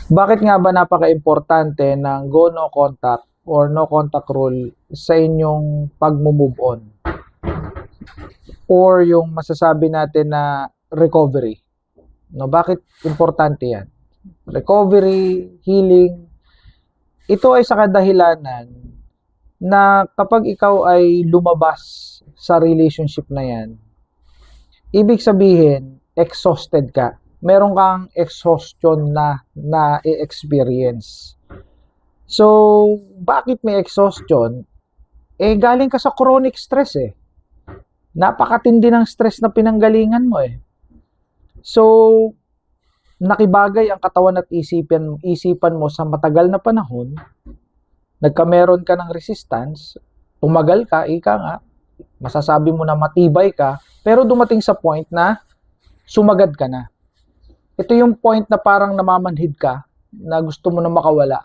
Bakit nga ba napaka-importante ng go no contact or no contact rule sa inyong pag-move on or yung masasabi natin na recovery? No, bakit importante 'yan? Recovery, healing, ito ay sa kadahilanan na kapag ikaw ay lumabas sa relationship na 'yan, ibig sabihin exhausted ka. Meron kang exhaustion na i-experience. So, bakit may exhaustion? Galing ka sa chronic stress eh. Napakatindi ng stress na pinanggalingan mo eh. So, nakibagay ang katawan at isipan mo sa matagal na panahon, nagkameron ka ng resistance, tumagal ka, ika nga, masasabi mo na matibay ka, pero dumating sa point na sumagad ka na. Ito yung point na parang namamanhid ka, na gusto mo na makawala.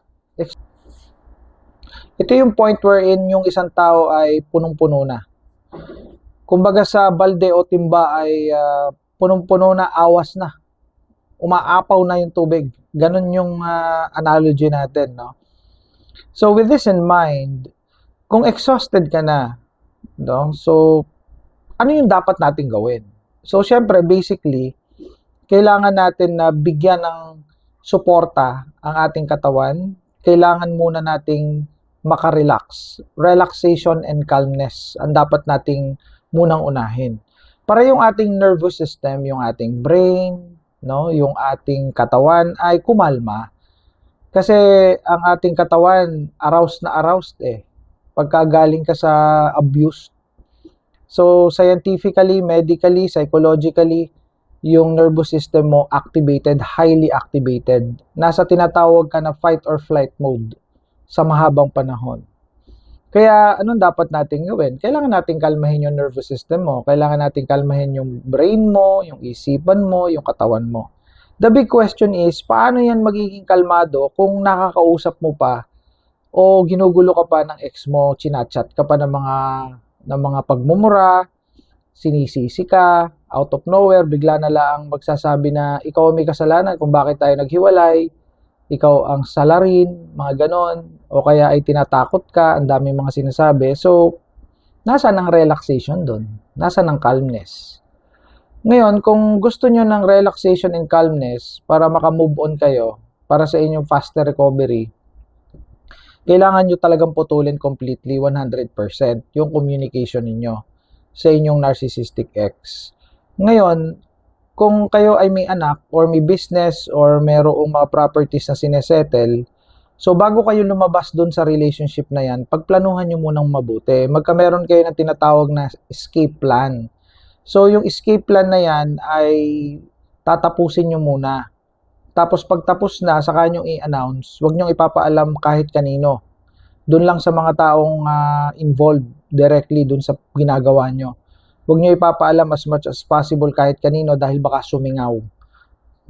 Ito yung point wherein yung isang tao ay punong-puno na. Kumbaga sa balde o timba ay punong-puno na, awas na. Umaapaw na yung tubig. Ganun yung analogy natin, no? So with this in mind, kung exhausted ka na, no? So ano yung dapat nating gawin? So syempre, basically, kailangan natin na bigyan ng suporta ang ating katawan. Kailangan muna nating makarelax. Relaxation and calmness ang dapat nating munang unahin. Para yung ating nervous system, yung ating brain, no, yung ating katawan ay kumalma. Kasi ang ating katawan aroused eh. Pagka galing ka sa abuse. So scientifically, medically, psychologically, yung nervous system mo activated, highly activated. Nasa tinatawag ka na fight or flight mode sa mahabang panahon. Kaya anong dapat natin gawin? Kailangan natin kalmahin yung nervous system mo. Kailangan natin kalmahin yung brain mo, yung isipan mo, yung katawan mo. The big question is, paano yan magiging kalmado kung nakakausap mo pa o ginugulo ka pa ng ex mo, chinachat ka pa ng mga pagmumura, sinisisi ka, out of nowhere, bigla na lang magsasabi na ikaw may kasalanan kung bakit tayo naghiwalay, ikaw ang salarin, mga ganon, o kaya ay tinatakot ka, ang daming mga sinasabi. So, nasa ng relaxation doon? Nasa ng calmness? Ngayon, kung gusto nyo ng relaxation and calmness para makamove on kayo, para sa inyong faster recovery, kailangan nyo talagang putulin completely 100% yung communication ninyo sa inyong narcissistic ex. Ngayon, kung kayo ay may anak or may business or mayroong mga properties na sinesettle, so bago kayo lumabas dun sa relationship na yan, pagplanuhan nyo munang mabuti. Magkameron kayo ng tinatawag na escape plan. So yung escape plan na yan ay tatapusin nyo muna. Tapos pagtapos na, saka nyo i-announce, huwag nyo ipapaalam kahit kanino. Doon lang sa mga taong involved directly doon sa ginagawa nyo. Huwag nyo ipapaalam as much as possible kahit kanino dahil baka sumingaw.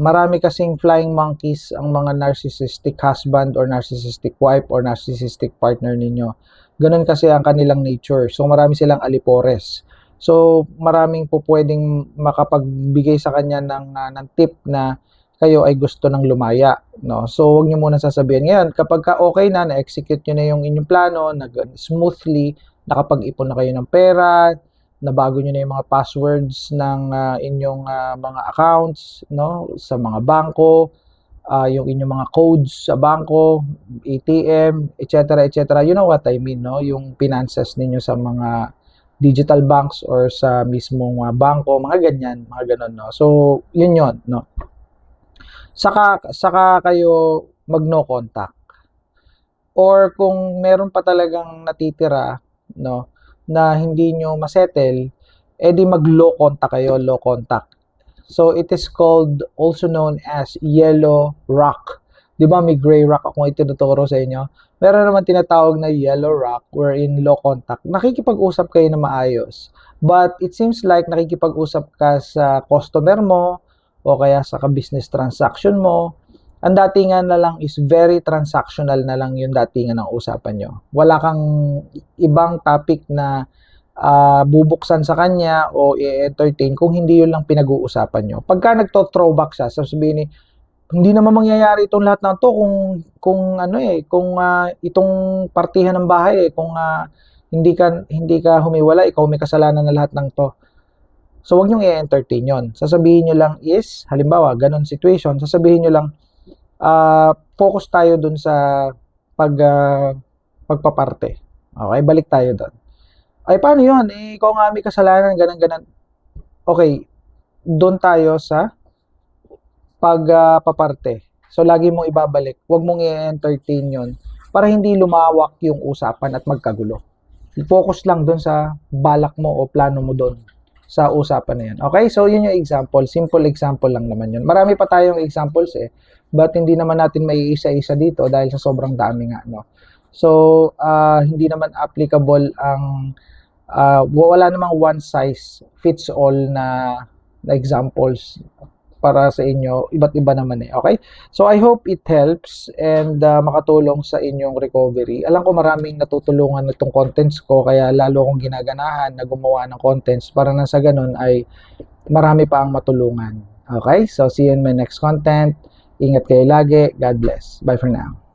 Marami kasing flying monkeys ang mga narcissistic husband or narcissistic wife or narcissistic partner ninyo. Ganun kasi ang kanilang nature. So marami silang alipores. So maraming po pwedeng makapagbigay sa kanya ng tip na kayo ay gusto ng lumaya, no? So huwag niyo muna sasabihin. Ngayon, kapag okay na-execute niyo na yung inyong plano, smoothly, nakapag-ipon na kayo ng pera, nabago niyo na yung mga passwords ng inyong mga accounts, no, sa mga bangko, yung inyong mga codes sa bangko, ATM, etc., etc. You know what I mean, no? Yung finances ninyo sa mga digital banks or sa mismong bangko, mga ganyan, mga ganon, no? So, yun, no? Saka kayo mag no contact. Or kung meron pa talagang natitira, no, na hindi nyo masettle, edi mag low contact kayo, low contact. So it is called, also known as yellow rock. Di ba may gray rock akong itinuturo sa inyo? Meron naman tinatawag na yellow rock wherein low contact. Nakikipag-usap kayo na maayos. But it seems like nakikipag-usap ka sa customer mo o kaya sa business transaction mo. Ang datingan na lang is very transactional na lang yung datingan ng usapan nyo. Wala kang ibang topic na bubuksan sa kanya o i-entertain kung hindi yun lang pinag-uusapan nyo. Pagka nagto-throwback siya, sasabihin ni, hindi naman mangyayari itong lahat ng 'to kung ano, kung, itong partihan ng bahay, kung, hindi ka humiwalay, ikaw may kasalanan na lahat ng 'to. So, wag niyong i-entertain 'yon. Sasabihin niyo lang is, halimbawa, gano'n situation, sasabihin niyo lang, focus tayo dun sa pag, pagpaparte. Okay, balik tayo do'n. Ay, paano 'yun? Eh, ikaw nga may kasalanan, gano'n. Okay, do'n tayo sa paparte. So, lagi mong ibabalik. Huwag mong i-entertain 'yon para hindi lumawak yung usapan at magkagulo. Focus lang do'n sa balak mo o plano mo do'n sa usapan na 'yan. Okay? So, 'yun yung example. Simple example lang naman 'yun. Marami pa tayong examples but hindi naman natin maiisa-isa dito dahil sa sobrang dami nga, no? So, hindi naman applicable ang wala namang one size fits all na examples para sa inyo, iba't iba naman okay? So, I hope it helps and makatulong sa inyong recovery. Alam ko maraming natutulungan itong contents ko, kaya lalo akong ginaganahan na gumawa ng contents para na sa ganun ay marami pa ang matulungan. Okay? So, see you in my next content. Ingat kayo lagi. God bless. Bye for now.